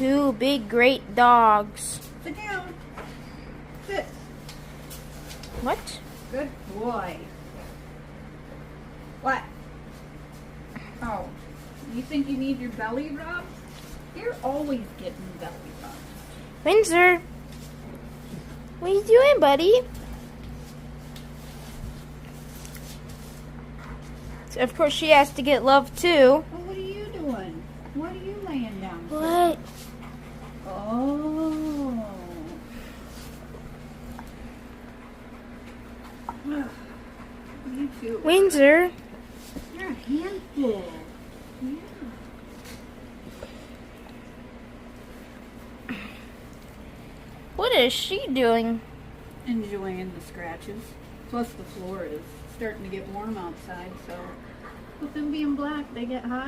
two big, great dogs. Sit down. Sit. What? Good boy. What? Oh, you think you need your belly rubbed? You're always getting belly rubbed. Windsor, what are you doing, buddy? So of course, she has to get love too. Well, what are you doing? What are you laying down for? What? Oh. You too. Windsor, You're a handful. Yeah. what is she doing? Enjoying the scratches. Plus the floor is starting to get warm outside, so with them being black, they get hot.